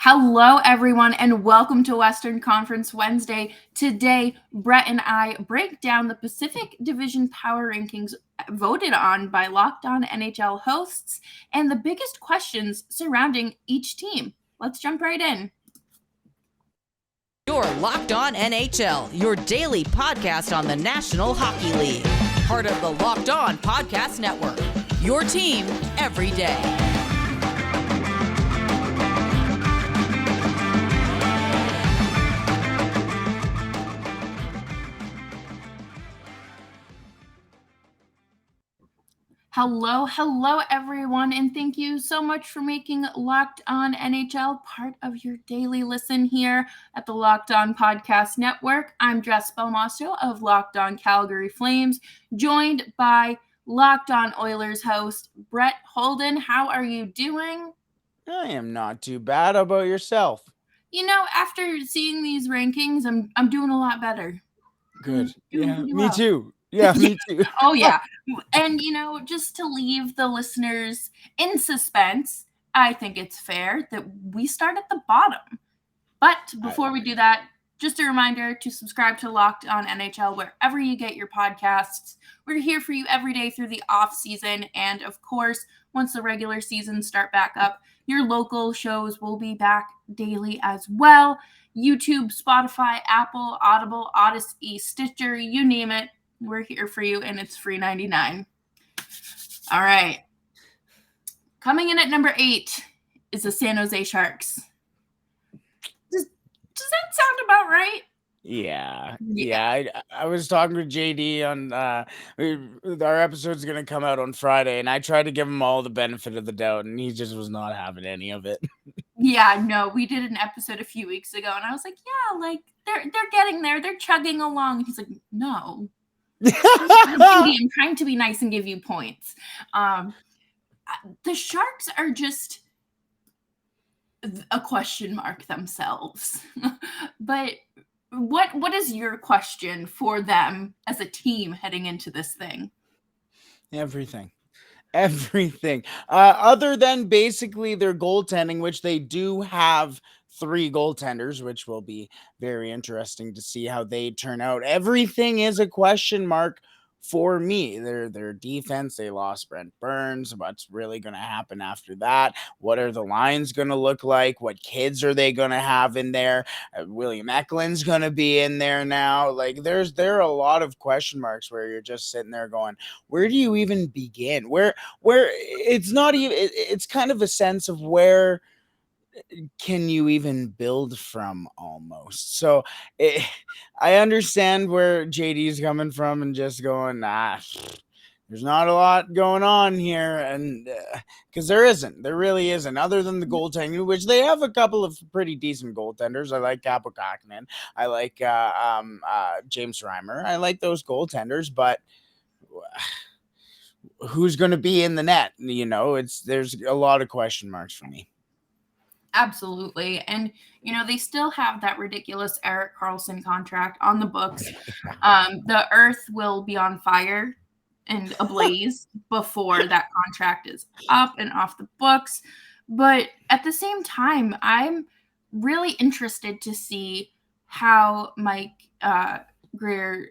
Hello, everyone, and welcome to Western Conference Wednesday. Today, Brett and I break down the Pacific Division Power Rankings voted on by Locked On NHL hosts and the biggest questions surrounding each team. Let's jump right in. You're Locked On NHL, your daily podcast on the National Hockey League. Part of the Locked On Podcast Network, your team every day. Hello, everyone, and thank you so much for making Locked On NHL part of your daily listen here at the Locked On Podcast Network. I'm Jess Belmosto of Locked On Calgary Flames, joined by Locked On Oilers host Brett Holden. How are you doing? I am not too bad. How about yourself? You know, after seeing these rankings, I'm doing a lot better. Good. Doing pretty well. Me too. Yeah, me too. Oh, yeah. And, just to leave the listeners in suspense, I think it's fair that we start at the bottom. But before we do that, just a reminder to subscribe to Locked On NHL wherever you get your podcasts. We're here for you every day through the off season. And of course, once the regular season start back up, your local shows will be back daily as well. YouTube, Spotify, Apple, Audible, Odyssey, Stitcher, you name it. We're here for you, and it's free $99. All right. Coming in at number 8 is the San Jose Sharks. Does that sound about right? Yeah. I was talking to JD on our episode's going to come out on Friday, and I tried to give him all the benefit of the doubt, and he just was not having any of it. Yeah, no, we did an episode a few weeks ago, and I was like, yeah, like they're getting there. They're chugging along. And he's like, no. I'm trying to be nice and give you points. The Sharks are just a question mark themselves. But what is your question for them as a team heading into this thing? Everything. Other than basically their goaltending, which they do have 3 goaltenders, which will be very interesting to see how they turn out. Everything is a question mark for me. Their defense, they lost Brent Burns. What's really going to happen after that? What are the lines going to look like? What kids are they going to have in there? William Eklund's going to be in there now. Like there are a lot of question marks where you're just sitting there going, where do you even begin? Where it's not even, it's kind of a sense of where can you even build from almost. So I understand where JD's coming from and just going, there's not a lot going on here. And because there really isn't, other than the goaltending, which they have a couple of pretty decent goaltenders. I like Capo Kakinen. I like James Reimer. I like those goaltenders, but who's going to be in the net? There's a lot of question marks for me. Absolutely. And, they still have that ridiculous Erik Karlsson contract on the books. The earth will be on fire and ablaze before that contract is up and off the books. But at the same time, I'm really interested to see how Mike Grier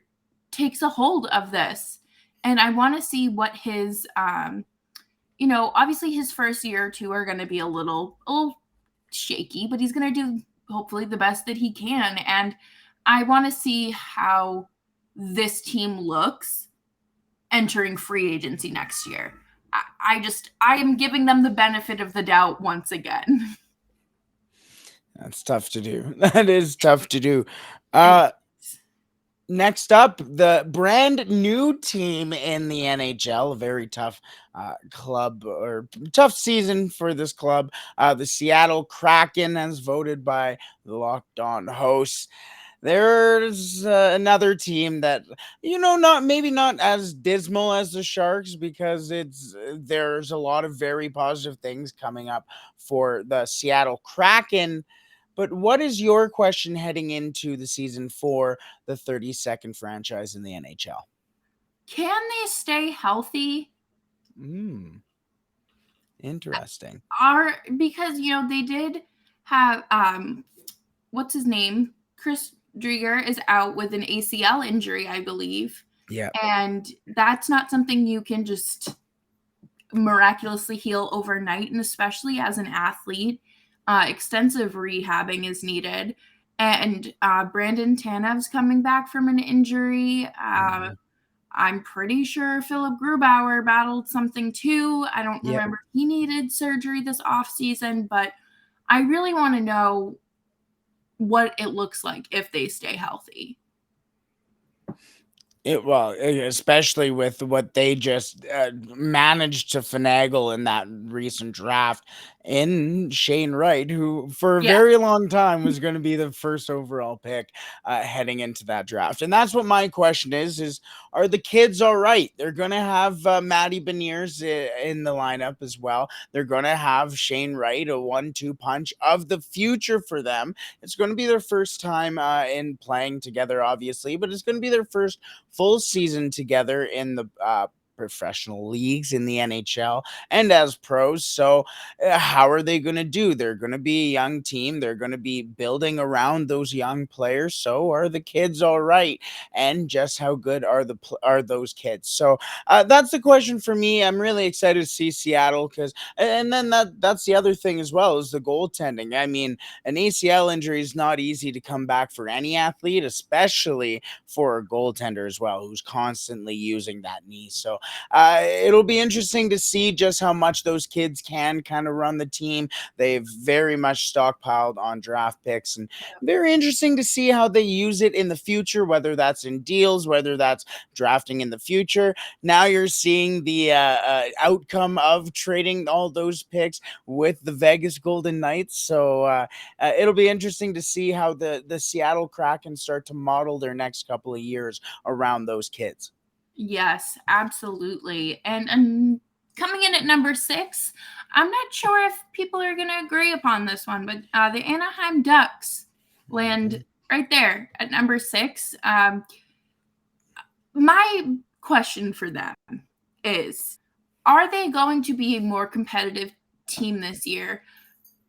takes a hold of this. And I want to see what his, obviously his first year or two are going to be a little shaky, but he's going to do hopefully the best that he can. And I want to see how this team looks entering free agency next year. I am giving them the benefit of the doubt once again. That's tough to do. That is tough to do. Next up, the brand new team in the NHL, a very tough club or tough season for this club. The Seattle Kraken, as voted by the Locked On hosts. There's another team that, not as dismal as the Sharks, because there's a lot of very positive things coming up for the Seattle Kraken. But what is your question heading into the season for the 32nd franchise in the NHL? Can they stay healthy? Interesting. Because, they did have what's his name? Chris Drieger is out with an ACL injury, I believe. Yeah. And that's not something you can just miraculously heal overnight. And especially as an athlete, extensive rehabbing is needed. And Brandon Tanev's coming back from an injury. I'm pretty sure Philip Grubauer battled something too. I don't Yep. remember if he needed surgery this offseason, but I really want to know what it looks like if they stay healthy. Especially with what they just managed to finagle in that recent draft in Shane Wright, who for a Yes. very long time was going to be the first overall pick heading into that draft. And that's what my question is are the kids all right? They're going to have Matty Beniers in the lineup as well. They're going to have Shane Wright, a 1-2 punch of the future for them. It's going to be their first time in playing together, obviously, but it's going to be their first full season together in the professional leagues in the NHL and as pros. So, how are they going to do? They're going to be a young team. They're going to be building around those young players. So, are the kids all right? And just how good are those kids? So, that's the question for me. I'm really excited to see Seattle because, and then that's the other thing as well is the goaltending. I mean, an ACL injury is not easy to come back for any athlete, especially for a goaltender as well, who's constantly using that knee. So it'll be interesting to see just how much those kids can kind of run the team. They've very much stockpiled on draft picks, and very interesting to see how they use it in the future, whether that's in deals, whether that's drafting in the future. Now you're seeing the outcome of trading all those picks with the Vegas Golden Knights. So it'll be interesting to see how the Seattle Kraken start to model their next couple of years around those kids. Yes, absolutely. And coming in at number 6, I'm not sure if people are going to agree upon this one, but the Anaheim Ducks land right there at number 6. My question for them is, are they going to be a more competitive team this year?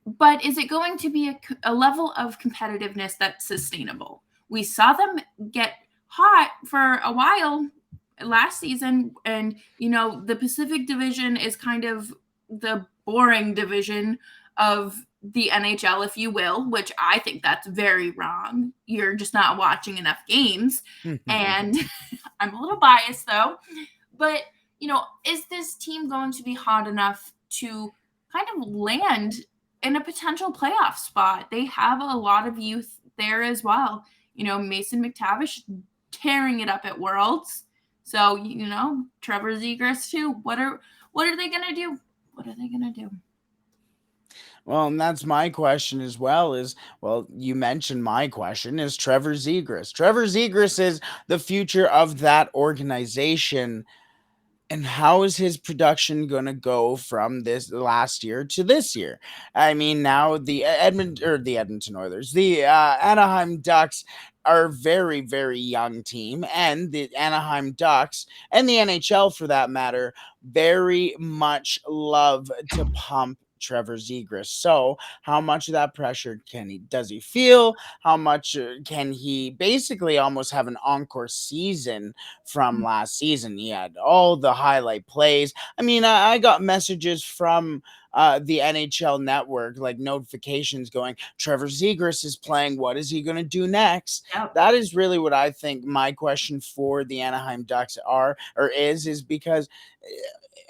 But is it going to be a level of competitiveness that's sustainable? We saw them get hot for a while last season, and the Pacific Division is kind of the boring division of the NHL, if you will, which I think that's very wrong. You're just not watching enough games. And I'm a little biased though, but is this team going to be hot enough to kind of land in a potential playoff spot? They have a lot of youth there as well. Mason McTavish tearing it up at Worlds. So, Trevor Zegras too. What are they going to do? What are they going to do? Well, and that's my question as well you mentioned my question is Trevor Zegras. Trevor Zegras is the future of that organization. And how is his production going to go from this last year to this year? I mean, now the Edmonton Oilers, the Anaheim Ducks are a very, very young team, and the Anaheim Ducks and the NHL for that matter very much love to pump Trevor Zegras. So, how much of that pressure does he feel? How much can he basically almost have an encore season from last season? He had all the highlight plays. I mean, I got messages from the NHL network, like notifications going, Trevor Zegras is playing. What is he going to do next? Yep. That is really what I think my question for the Anaheim Ducks is because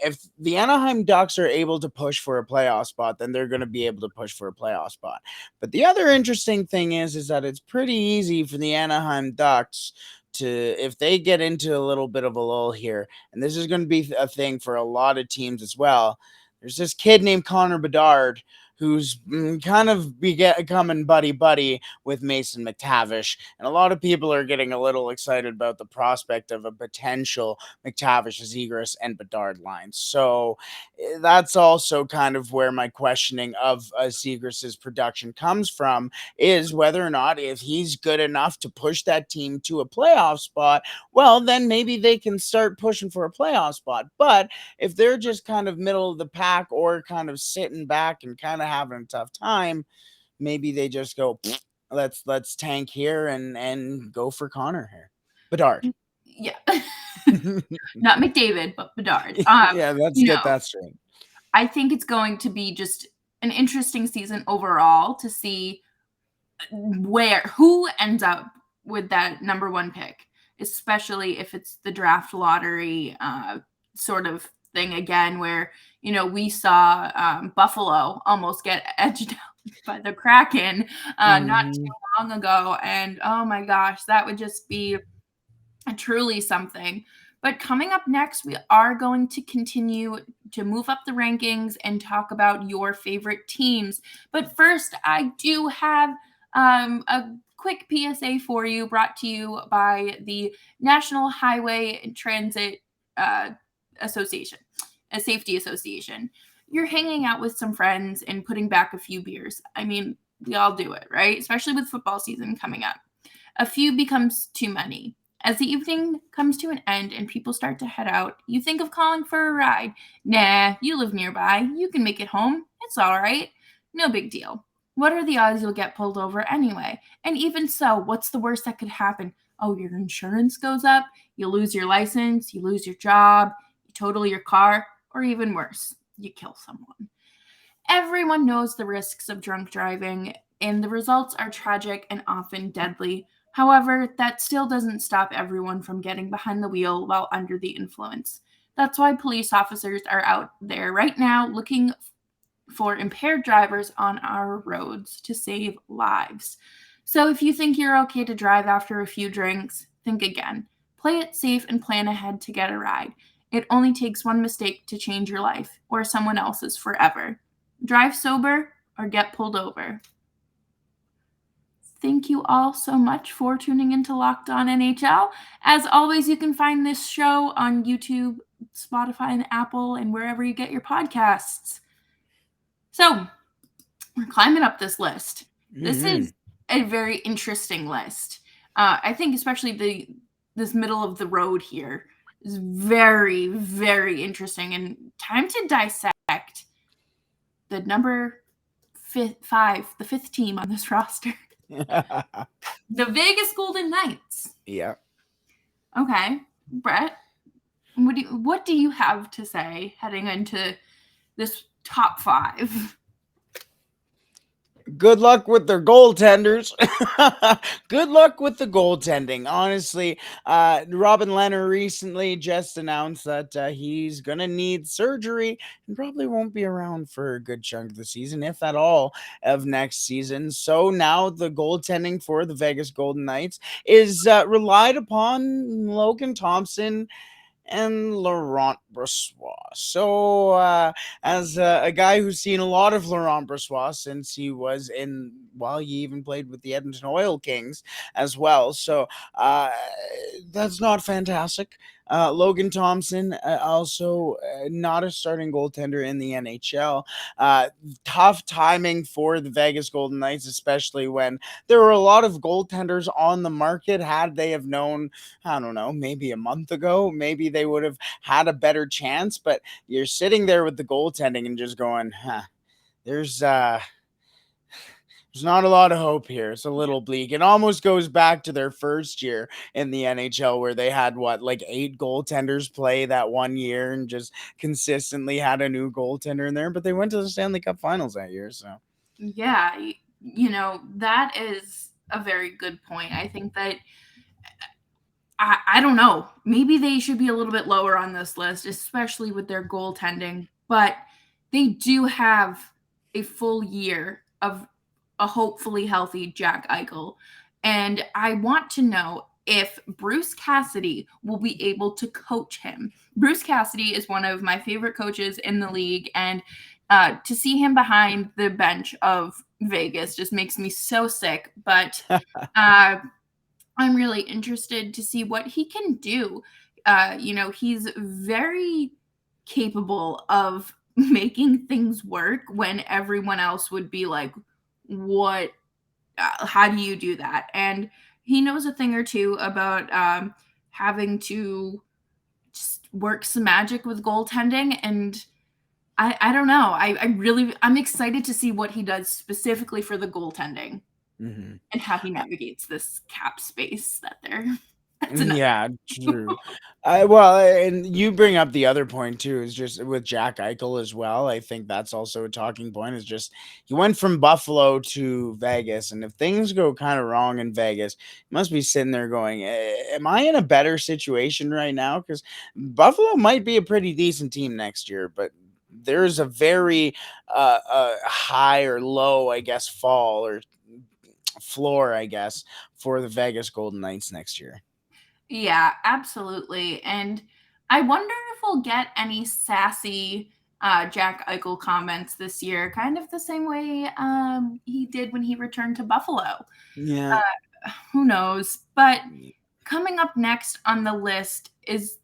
if the Anaheim Ducks are able to push for a playoff spot, then they're going to be able to push for a playoff spot. But the other interesting thing is that it's pretty easy for the Anaheim Ducks to, if they get into a little bit of a lull here, and this is going to be a thing for a lot of teams as well. There's this kid named Connor Bedard who's kind of becoming buddy with Mason McTavish. And a lot of people are getting a little excited about the prospect of a potential McTavish, Zegras, and Bedard line. So that's also kind of where my questioning of Zegras' production comes from, is whether or not if he's good enough to push that team to a playoff spot, well, then maybe they can start pushing for a playoff spot. But if they're just kind of middle of the pack or kind of sitting back and kind of having a tough time, maybe they just go, let's tank here and go for Connor here. Bedard. Yeah. Not McDavid, but Bedard. Yeah, let's You get know, that straight. I think it's going to be just an interesting season overall to see who ends up with that number one pick, especially if it's the draft lottery sort of thing again, where we saw Buffalo almost get edged out by the Kraken not Mhm. too long ago, and oh my gosh, that would just be truly something. But coming up next, we are going to continue to move up the rankings and talk about your favorite teams. But first, I do have a quick PSA for you, brought to you by the National Highway Transit Association, a safety association. You're hanging out with some friends and putting back a few beers. I mean, we all do it, right? Especially with football season coming up. A few becomes too many. As the evening comes to an end and people start to head out, you think of calling for a ride. Nah, you live nearby. You can make it home. It's all right. No big deal. What are the odds you'll get pulled over anyway? And even so, what's the worst that could happen? Oh, your insurance goes up, you lose your license, you lose your job, you total your car, or even worse, you kill someone. Everyone knows the risks of drunk driving, and the results are tragic and often deadly. However, that still doesn't stop everyone from getting behind the wheel while under the influence. That's why police officers are out there right now looking for impaired drivers on our roads to save lives. So if you think you're okay to drive after a few drinks, think again. Play it safe and plan ahead to get a ride. It only takes one mistake to change your life or someone else's forever. Drive sober or get pulled over. Thank you all so much for tuning into Locked On NHL. As always, you can find this show on YouTube, Spotify, and Apple, and wherever you get your podcasts. So, we're climbing up this list. This Mhm. is a very interesting list. I think especially this middle of the road here is very, very interesting, and time to dissect the number five, the fifth team on this roster, the Vegas Golden Knights. Yeah. Okay, Brett, what do you have to say heading into this top five? Good luck with their goaltenders. Good luck with the goaltending. Honestly, Robin Leonard recently just announced that he's going to need surgery and probably won't be around for a good chunk of the season, if at all, of next season. So now the goaltending for the Vegas Golden Knights is relied upon Logan Thompson and Laurent Brossois. So, as a guy who's seen a lot of Laurent Brossois since he was he even played with the Edmonton Oil Kings as well. So, that's not fantastic. Logan Thompson, also not a starting goaltender in the NHL. Tough timing for the Vegas Golden Knights, especially when there were a lot of goaltenders on the market. Had they have known, I don't know, maybe a month ago, maybe they would have had a better chance. But you're sitting there with the goaltending and just going, there's there's not a lot of hope here. It's a little bleak. It almost goes back to their first year in the NHL where they had like 8 goaltenders play that one year and just consistently had a new goaltender in there. But they went to the Stanley Cup Finals that year. So Yeah, that is a very good point. I think that I don't know. Maybe they should be a little bit lower on this list, especially with their goaltending. But they do have a full year of a hopefully healthy Jack Eichel. And I want to know if Bruce Cassidy will be able to coach him. Bruce Cassidy is one of my favorite coaches in the league. And to see him behind the bench of Vegas just makes me so sick. But I'm really interested to see what he can do. He's very capable of making things work when everyone else would be like, what, how do you do that? And he knows a thing or two about having to just work some magic with goaltending. And I don't know. I'm excited to see what he does specifically for the goaltending Mhm. and how he navigates this cap space that's enough. Yeah, true. Well, and you bring up the other point too, is just with Jack Eichel as well. I think that's also a talking point. Is just he went from Buffalo to Vegas, and if things go kind of wrong in Vegas, he must be sitting there going, "Am I in a better situation right now?" Because Buffalo might be a pretty decent team next year, but there's a very high or low, I guess, fall or floor, I guess, for the Vegas Golden Knights next year. Yeah, absolutely. And I wonder if we'll get any sassy Jack Eichel comments this year, kind of the same way he did when he returned to Buffalo. Yeah. Who knows? But coming up next on the list is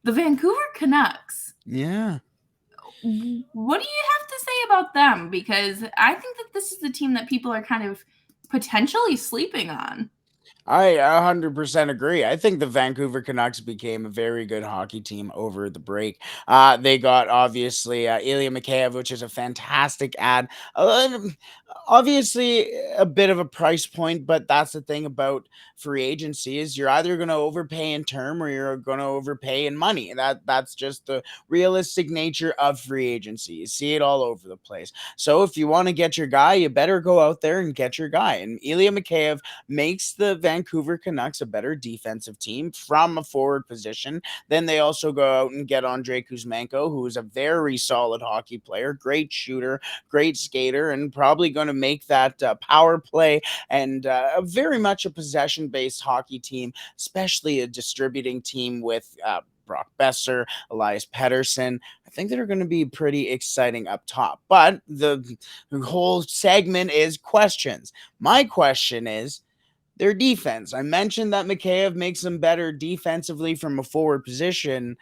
the Vancouver Canucks. Yeah. What do you have to say about them? Because I think that this is the team that people are kind of potentially sleeping on. I 100% agree. I think the Vancouver Canucks became a very good hockey team over the break. They got obviously Ilya Mikheyev, which is a fantastic ad. Obviously, a bit of a price point, but that's the thing about free agency is you're either going to overpay in term or you're going to overpay in money. That's just the realistic nature of free agency. You see it all over the place. So if you want to get your guy, you better go out there and get your guy. And Ilya Mikheyev makes the Vancouver Canucks a better defensive team from a forward position. Then they also go out and get Andrei Kuzmenko, who is a very solid hockey player, great shooter, great skater, and probably going to make that power play and very much a possession based hockey team, especially a distributing team with Brock Besser, Elias Pettersson. I think they're going to be pretty exciting up top. But the whole segment is questions. My question is, their defense. I mentioned that Mikheyev makes them better defensively from a forward position,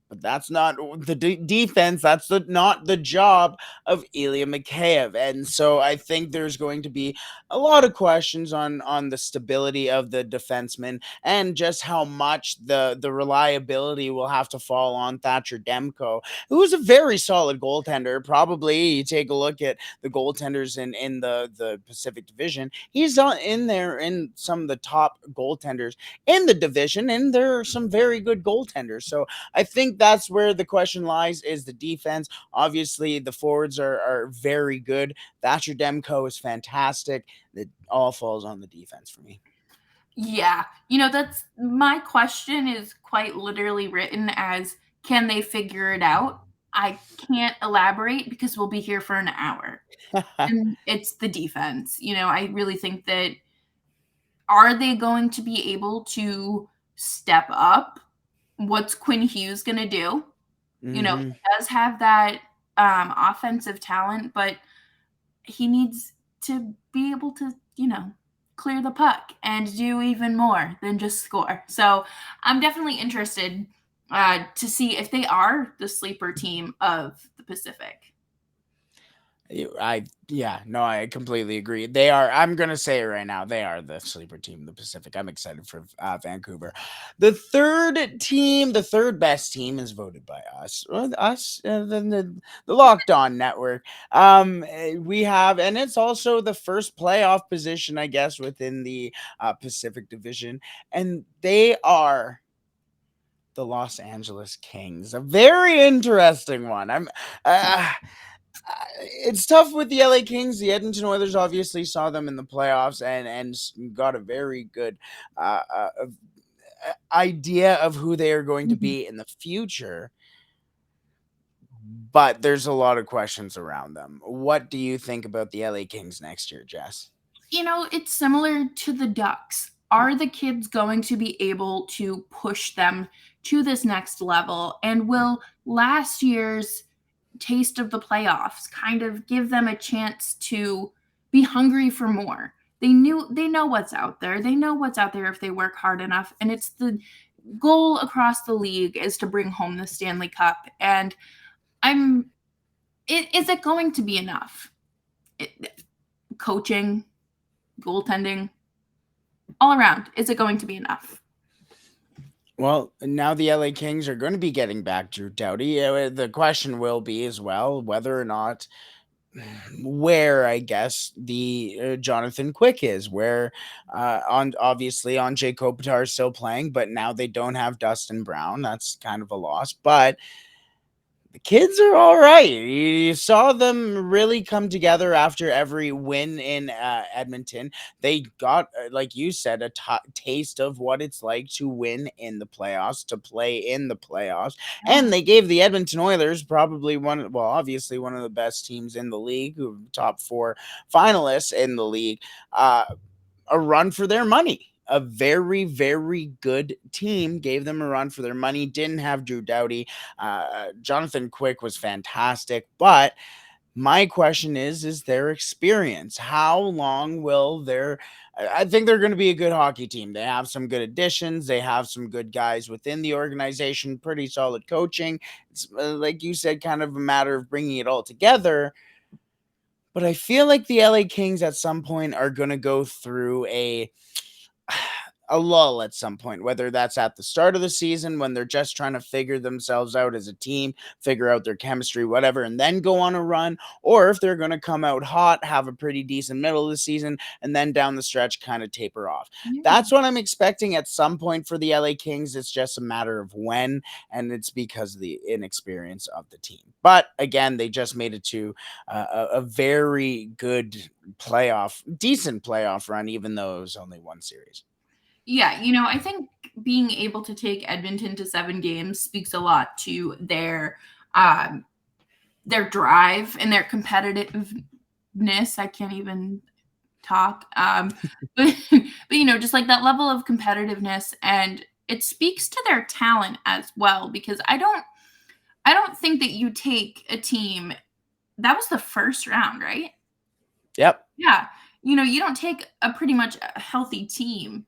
but that's not the defense. That's not the job of Ilya Mikheyev, and so I think there's going to be a lot of questions on the stability of the defenseman and just how much the reliability will have to fall on Thatcher Demko, who is a very solid goaltender. Probably you take a look at the goaltenders in the Pacific Division. He's in there in some of the top goaltenders in the division, and there are some very good goaltenders. So I think that's where the question lies is the defense. Obviously, the forwards are very good. Thatcher Demko is fantastic. It all falls on the defense for me. Yeah. That's my question is quite literally written as can they figure it out? I can't elaborate because we'll be here for an hour. And it's the defense. I really think that are they going to be able to step up? What's Quinn Hughes going to do? Hmm. He does have that offensive talent, but he needs to be able to, clear the puck and do even more than just score. So I'm definitely interested to see if they are the sleeper team of the Pacific. I completely agree. They are. I'm gonna say it right now. They are the sleeper team in the Pacific. I'm excited for Vancouver. The third best team, is voted by us. The Locked On Network. We have, and it's also the first playoff position, I guess, within the Pacific Division, and they are the Los Angeles Kings. A very interesting one. It's tough with the LA Kings. The Edmonton Oilers obviously saw them in the playoffs and got a very good idea of who they are going to Mhm. be in the future. But there's a lot of questions around them. What do you think about the LA Kings next year, Jess? It's similar to the Ducks. Are the kids going to be able to push them to this next level? And will last year's taste of the playoffs kind of give them a chance to be hungry for more? They know what's out there. They know what's out there if they work hard enough. And it's the goal across the league is to bring home the Stanley Cup. And is it going to be enough? Coaching, goaltending, all around, is it going to be enough? Well, now the LA Kings are going to be getting back Drew Doughty. The question will be as well whether or not where I guess the Jonathan Quick is, where on obviously on Jay Kopitar is still playing, but now they don't have Dustin Brown. That's kind of a loss, but the kids are all right. You saw them really come together after every win in Edmonton. They got, like you said, a taste of what it's like to win in the playoffs, to play in the playoffs. Yeah. And they gave the Edmonton Oilers, probably obviously one of the best teams in the league, top four finalists in the league, uh, a run for their money. A very, very good team gave them a run for their money. Didn't have Drew Doughty. Jonathan Quick was fantastic. But my question is their experience? How long will their. I think they're going to be a good hockey team. They have some good additions. They have some good guys within the organization, pretty solid coaching. It's like you said, kind of a matter of bringing it all together. But I feel like the LA Kings at some point are going to go through a lull at some point, whether that's at the start of the season when they're just trying to figure themselves out as a team, figure out their chemistry, whatever, and then go on a run, or if they're going to come out hot, have a pretty decent middle of the season, and then down the stretch kind of taper off. Yeah. That's what I'm expecting at some point for the LA Kings. It's just a matter of when, and it's because of the inexperience of the team. But again, they just made it to a very good decent playoff run, even though it was only one series. Yeah, I think being able to take Edmonton to 7 games speaks a lot to their drive and their competitiveness. I can't even talk. But just like that level of competitiveness, and it speaks to their talent as well, because I don't think that you take a team that was the first round, right? Yep. Yeah. You don't take a pretty much a healthy team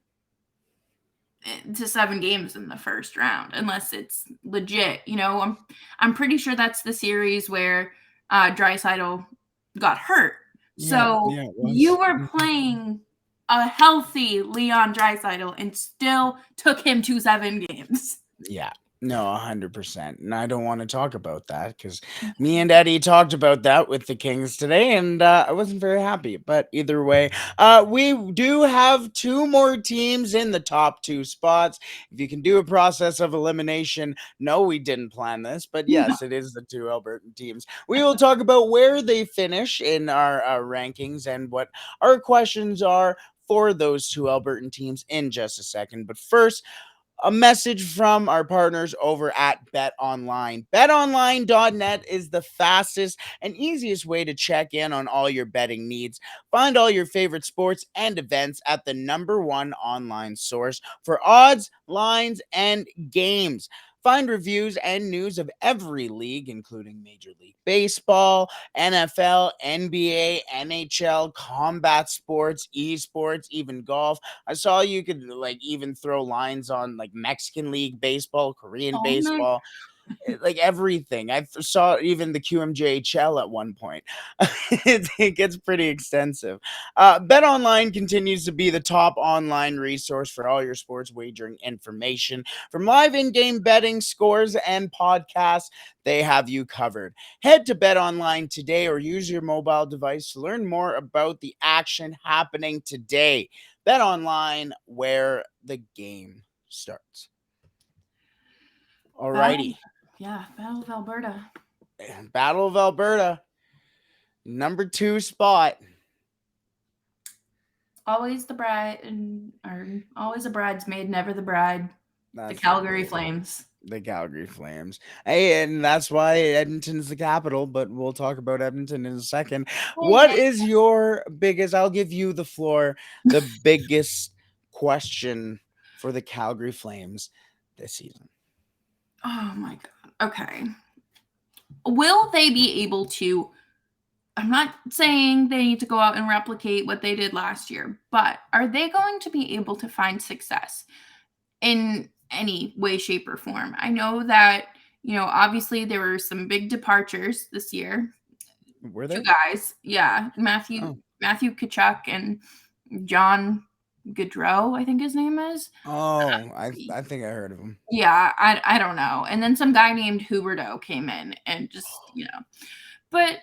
to 7 games in the first round unless it's legit. I'm pretty sure that's the series where Draisaitl got hurt. So Yeah, it you was. were playing a healthy Leon Draisaitl and still took him to 7 games. Yeah. No, 100%. And I don't want to talk about that because me and Eddie talked about that with the Kings today, and I wasn't very happy. But either way, we do have 2 more teams in the top 2 spots. If you can do a process of elimination, no, we didn't plan this, but yes, it is the 2 Albertan teams. We will talk about where they finish in our rankings and what our questions are for those 2 Albertan teams in just a second. But first, a message from our partners over at BetOnline. BetOnline.net is the fastest and easiest way to check in on all your betting needs. Find all your favorite sports and events at the #1 online source for odds, lines, and games. Find reviews and news of every league, including Major League Baseball, NFL, NBA, NHL, combat sports, esports, even golf. I saw you could even throw lines on Mexican League baseball, Korean Oh my baseball, like everything. I saw even the QMJHL at one point. It gets pretty extensive. BetOnline continues to be the top online resource for all your sports wagering information. From live in-game betting, scores, and podcasts, they have you covered. Head to BetOnline today or use your mobile device to learn more about the action happening today. BetOnline, where the game starts. Alrighty. Battle of Alberta. Battle of Alberta, #2 spot. Always the bride, or always a bridesmaid, never the bride. That's the Calgary Flames. The Calgary Flames. Hey, and that's why Edmonton's the capital, but we'll talk about Edmonton in a second. What is your biggest, I'll give you the floor, the biggest question for the Calgary Flames this season? Oh my God. Okay. Will they be able to? I'm not saying they need to go out and replicate what they did last year, but are they going to be able to find success in any way, shape, or form? I know that, obviously there were some big departures this year. Were there? 2 guys. Yeah. Matthew Tkachuk and John Gaudreau, I think his name is. Oh, I think I heard of him. Yeah, I don't know. And then some guy named Huberdeau came in and just, But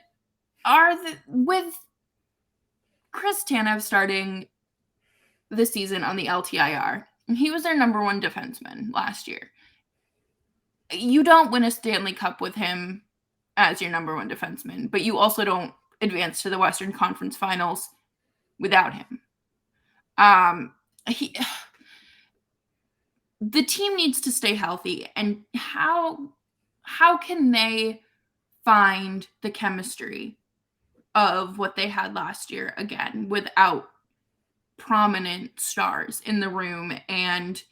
with Chris Tanev starting the season on the LTIR, he was their number one defenseman last year. You don't win a Stanley Cup with him as your number one defenseman, but you also don't advance to the Western Conference Finals without him. The team needs to stay healthy, and how can they find the chemistry of what they had last year again without prominent stars in the room? And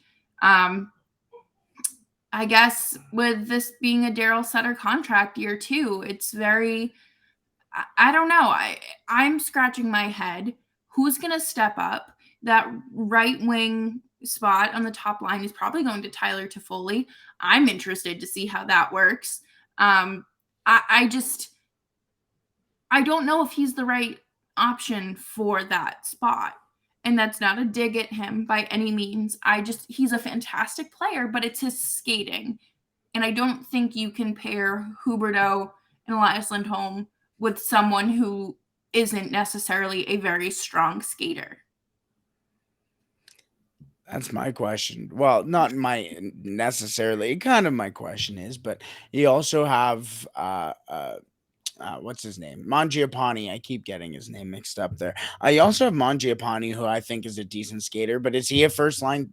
I guess with this being a Daryl Sutter contract year too, it's very, I don't know. I'm scratching my head. Who's going to step up? That right wing spot on the top line is probably going to Tyler Toffoli. I'm interested to see how that works. I don't know if he's the right option for that spot. And that's not a dig at him by any means. He's a fantastic player, but it's his skating. And I don't think you can pair Huberdeau and Elias Lindholm with someone who isn't necessarily a very strong skater. That's my question. Well, not my necessarily. Kind of my question is, but you also have what's his name? Mangiapane. I keep getting his name mixed up there. You also have Mangiapane, who I think is a decent skater, but is he a first line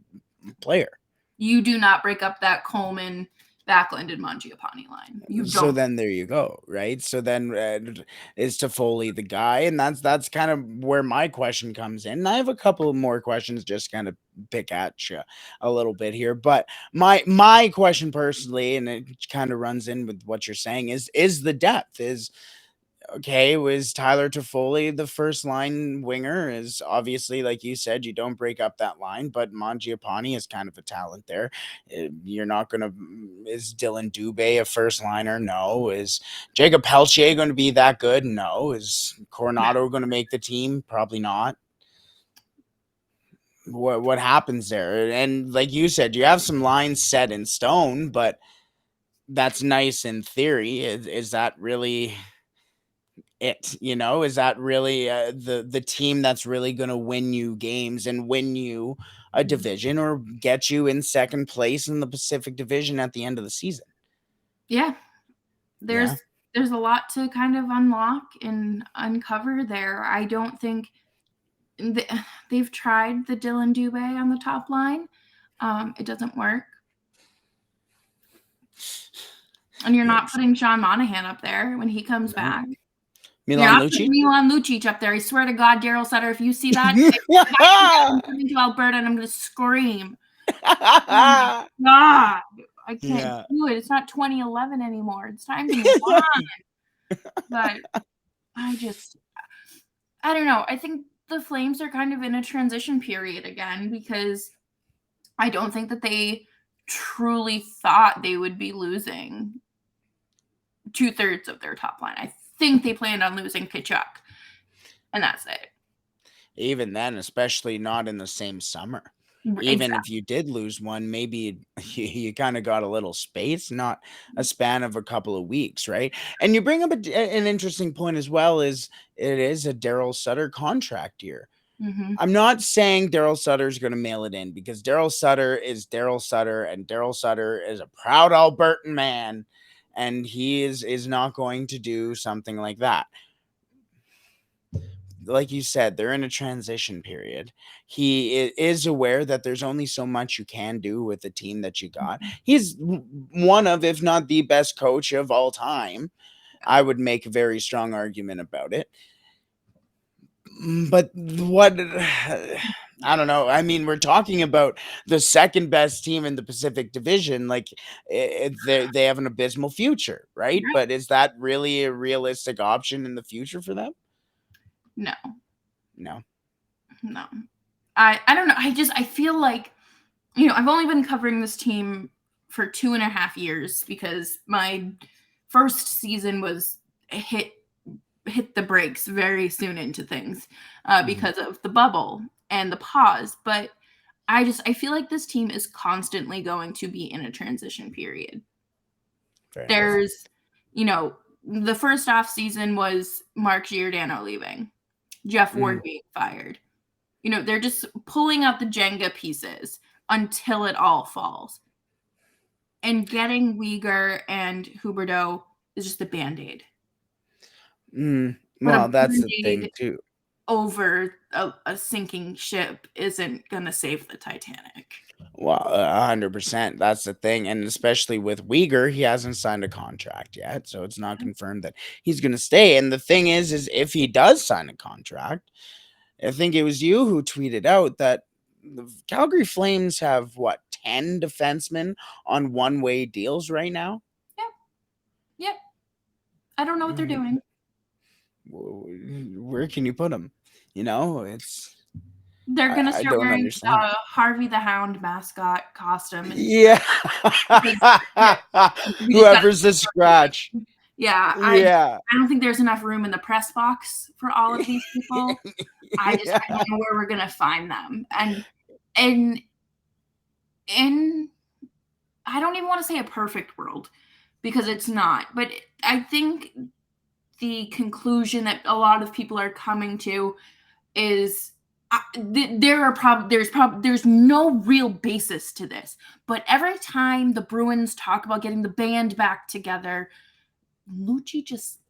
player? You do not break up that Coleman, Backlund, and Mangiapane line. You don't. So then there you go, right? So then is Toffoli the guy? And that's kind of where my question comes in. And I have a couple more questions, just kind of pick at you a little bit here. But my question personally, and it kind of runs in with what you're saying, is the depth. Was Tyler Toffoli the first line winger? Is obviously, like you said, you don't break up that line, but Mangiapane is kind of a talent there. You're not going to, is Dylan Dubé a first liner? No. Is Jacob Peltier going to be that good? No. Is Coronado going to make the team? Probably not. What happens there? And like you said, you have some lines set in stone, but that's nice in theory. Is that really it? Is that really the team that's really going to win you games and win you a division or get you in second place in the Pacific Division at the end of the season? Yeah. There's a lot to kind of unlock and uncover there. I don't think they've tried the Dylan Dubé on the top line. It doesn't work. And you're not putting Sean Monahan up there when he comes back. Milan Lucic? Milan Lucic up there. I swear to God, Daryl Sutter, if you see that, I'm coming to Alberta and I'm going to scream. Oh God, I can't do it. It's not 2011 anymore. It's time to move on. But I don't know. I think the Flames are kind of in a transition period again because I don't think that they truly thought they would be losing 2/3 of their top line. I think they planned on losing Tkachuk, and that's it. Even then, especially not in the same summer. Even if you did lose one, maybe you kind of got a little space, not a span of a couple of weeks, right? And you bring up an interesting point as well, is it is a Daryl Sutter contract year. Mm-hmm. I'm not saying Daryl Sutter is going to mail it in because Daryl Sutter is Daryl Sutter, and Daryl Sutter is a proud Albertan man, and he is not going to do something like that. Like you said, they're in a transition period. He is aware that there's only so much you can do with the team that you got. He's one of, if not the best coach of all time. I would make a very strong argument about it. But I don't know. I mean, we're talking about the second best team in the Pacific Division. Like, they have an abysmal future, right? But is that really a realistic option in the future for them? No. I don't know. I feel like, I've only been covering this team for 2.5 years because my first season was hit the brakes very soon into things because of the bubble. and the pause. But I feel like this team is constantly going to be in a transition period. Fair enough. There's, the first off season was Mark Giordano leaving, Jeff Ward being fired. They're just pulling out the Jenga pieces until it all falls. And getting Uyghur and Huberdeau is just a Band-Aid. Well, that's the thing too. Over a sinking ship isn't going to save the Titanic. Well, 100%. That's the thing. And especially with Uyghur, he hasn't signed a contract yet. So it's not confirmed that he's going to stay. And the thing is if he does sign a contract, I think it was you who tweeted out that the Calgary Flames have 10 defensemen on one-way deals right now? Yep. I don't know what they're doing. Where can you put them? They're going to start wearing Harvey the Hound mascot costume. Yeah. Whoever's the scratch. Yeah. I don't think there's enough room in the press box for all of these people. I don't know where we're going to find them. And I don't even want to say a perfect world because it's not. But I think the conclusion that a lot of people are coming to is there's no real basis to this. But every time the Bruins talk about getting the band back together, Lucci just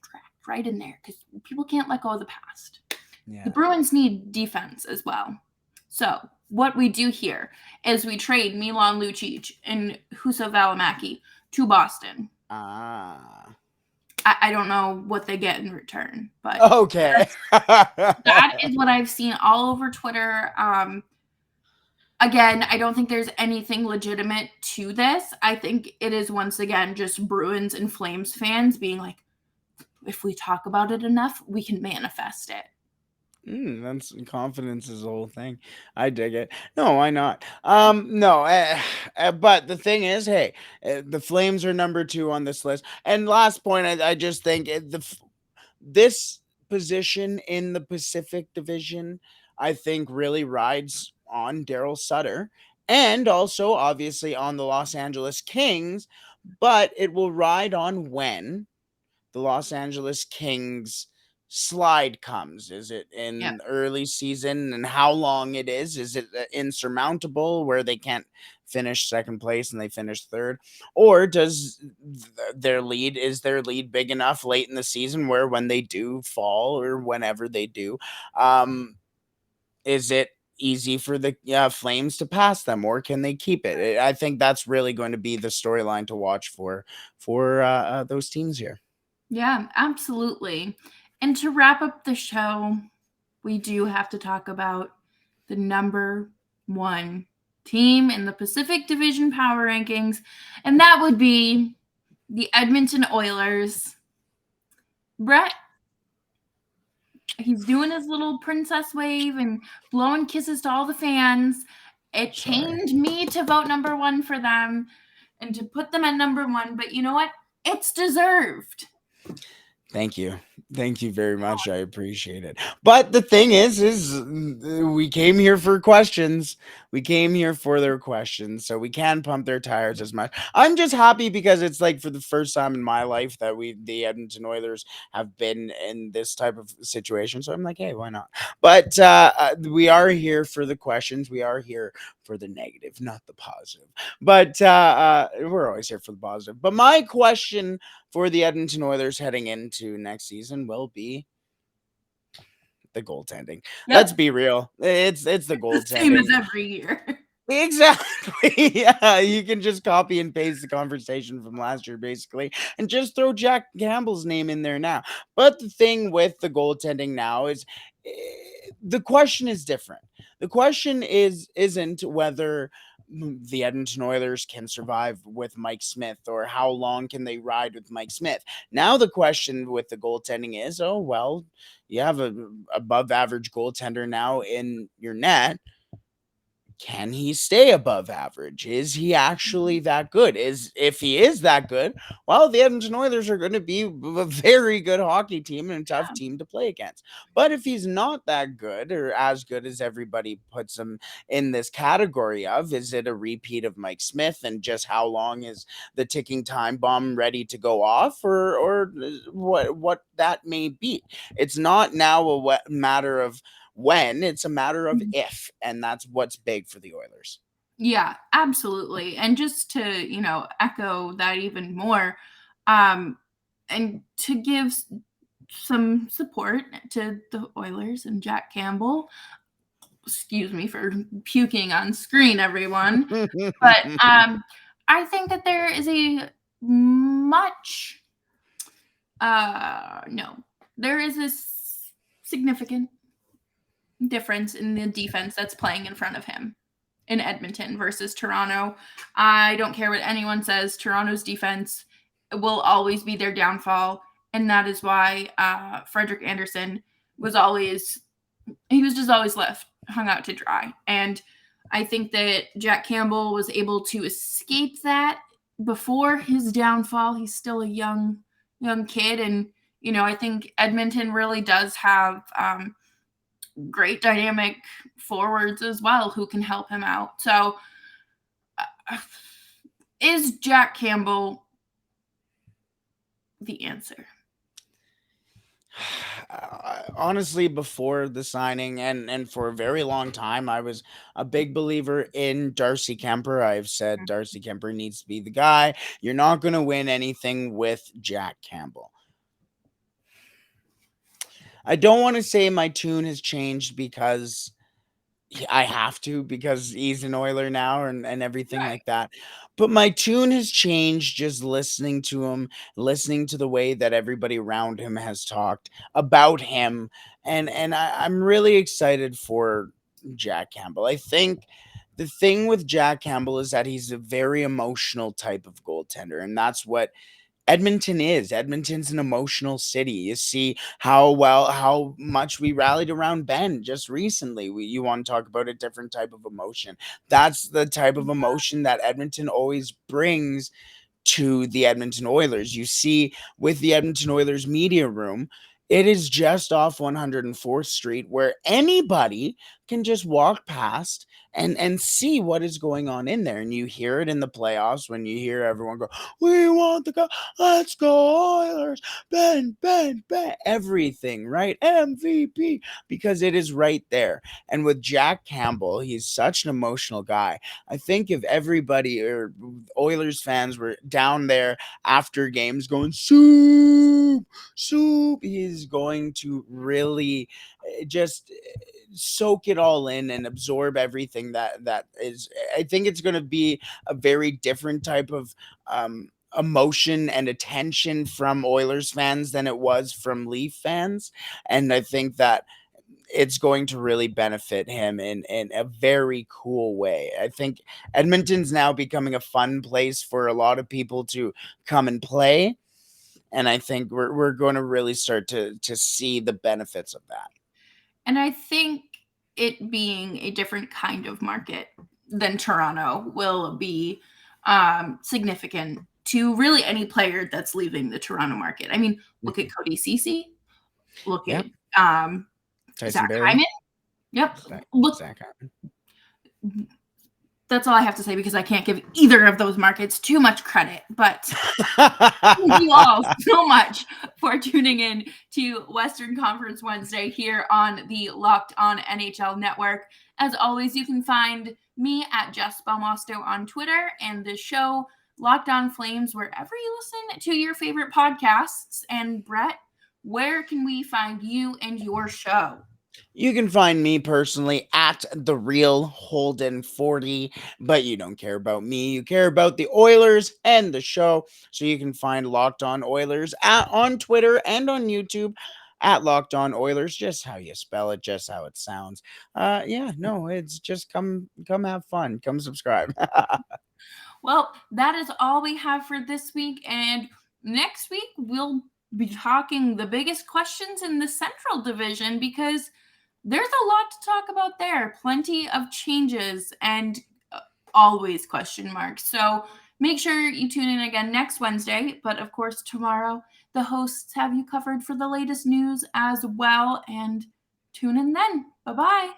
tracked right in there because people can't let go of the past. Yeah. The Bruins need defense as well. So what we do here is we trade Milan Lucic and Huso Valimaki to Boston. I don't know what they get in return, but okay. that is what I've seen all over Twitter. Again, I don't think there's anything legitimate to this. I think it is once again just Bruins and Flames fans being like, if we talk about it enough, we can manifest it. That's confidence is the whole thing. I dig it. No, why not? No, but the thing is, hey, the Flames are number 2 on this list. And last point, I just think this position in the Pacific Division, I think really rides on Daryl Sutter and also obviously on the Los Angeles Kings, but it will ride on when the Los Angeles Kings slide comes. Is it in early season, and how long it is? Is it insurmountable where they can't finish second place and they finish third, or does their lead big enough late in the season where when they do fall or whenever they do, is it easy for the Flames to pass them, or can they keep it? I think that's really going to be the storyline to watch for those teams here. Yeah, absolutely. And to wrap up the show, we do have to talk about the number 1 team in the Pacific Division power rankings, and that would be the Edmonton Oilers. Brett, he's doing his little princess wave and blowing kisses to all the fans. It pained me to vote number 1 for them and to put them at number 1, but you know what? It's deserved. Thank you. Thank you very much. I appreciate it. But the thing is we came here for questions. We came here for their questions, so we can pump their tires as much. I'm just happy because it's like for the first time in my life that the Edmonton Oilers have been in this type of situation. So I'm like, hey, why not? But we are here for the questions. We are here for the negative, not the positive. But we're always here for the positive. But my question for the Edmonton Oilers heading into next season will be the goaltending. Yep. Let's be real. It's the goaltending. The same as every year. Exactly. Yeah, you can just copy and paste the conversation from last year, basically, and just throw Jack Campbell's name in there now. But the thing with the goaltending now is the question is different. The question isn't whether the Edmonton Oilers can survive with Mike Smith or how long can they ride with Mike Smith. Now the question with the goaltending is, oh, well, you have a above average goaltender now in your net. can he stay above average? Is he actually that good? If he is that good, well, the Edmonton Oilers are going to be a very good hockey team and a tough team to play against. But if he's not that good or as good as everybody puts him in this category of, is it a repeat of Mike Smith, and just how long is the ticking time bomb ready to go off, or what that may be? It's not now a matter of when, it's a matter of if, and that's what's big for the Oilers. Yeah, absolutely. And just to, echo that even more, and to give some support to the Oilers and Jack Campbell. Excuse me for puking on screen, everyone. But I think that there is a much no, there is a significant difference in the defense that's playing in front of him in Edmonton versus Toronto. I don't care what anyone says. Toronto's defense will always be their downfall, and that is why Frederik Andersen was just always left hung out to dry. And I think that Jack Campbell was able to escape that before his downfall. He's still a young kid, and I think Edmonton really does have great dynamic forwards as well who can help him out. So is Jack Campbell the answer? Honestly, before the signing and for a very long time, I was a big believer in Darcy Kemper. I've said Darcy Kemper needs to be the guy. You're not going to win anything with Jack Campbell. I don't want to say my tune has changed because I have to, because he's an Oiler now and everything like that. But my tune has changed just listening to him, listening to the way that everybody around him has talked about him. And I'm really excited for Jack Campbell. I think the thing with Jack Campbell is that he's a very emotional type of goaltender, and that's what Edmonton is. Edmonton's an emotional city. You see how much we rallied around Ben just recently. You want to talk about a different type of emotion. That's the type of emotion that Edmonton always brings to the Edmonton Oilers. You see with the Edmonton Oilers media room, it is just off 104th Street, where anybody can just walk past and see what is going on in there. And you hear it in the playoffs when you hear everyone go, "We want the go, let's go Oilers, Ben, Ben, Ben," everything, right? MVP, because it is right there. And with Jack Campbell, he's such an emotional guy. I think if everybody or Oilers fans were down there after games going, "Soup, soup," he's going to really just soak it all in and absorb everything that is. I think it's going to be a very different type of emotion and attention from Oilers fans than it was from Leaf fans, and I think that it's going to really benefit him in a very cool way. I think Edmonton's now becoming a fun place for a lot of people to come and play, and I think we're going to really start to see the benefits of that. And I think it being a different kind of market than Toronto will be significant to really any player that's leaving the Toronto market. I mean, look at Cody Ceci. Look at Tyson Zach Barrie. Hyman. Yep. Look, Zach Hyman. That's all I have to say because I can't give either of those markets too much credit. But thank you all so much for tuning in to Western Conference Wednesday here on the Locked On NHL Network. As always, you can find me at Jess Belmosto on Twitter and the show Locked On Flames wherever you listen to your favorite podcasts. And Brett, where can we find you and your show? You can find me personally at the real Holden 40, but you don't care about me. You care about the Oilers and the show. So you can find Locked On Oilers on Twitter and on YouTube at Locked On Oilers, just how you spell it, just how it sounds. It's just come have fun. Come subscribe. Well, that is all we have for this week. And next week, we'll be talking the biggest questions in the Central Division because there's a lot to talk about there. Plenty of changes and always question marks. So make sure you tune in again next Wednesday. But of course, tomorrow, the hosts have you covered for the latest news as well. And tune in then. Bye-bye.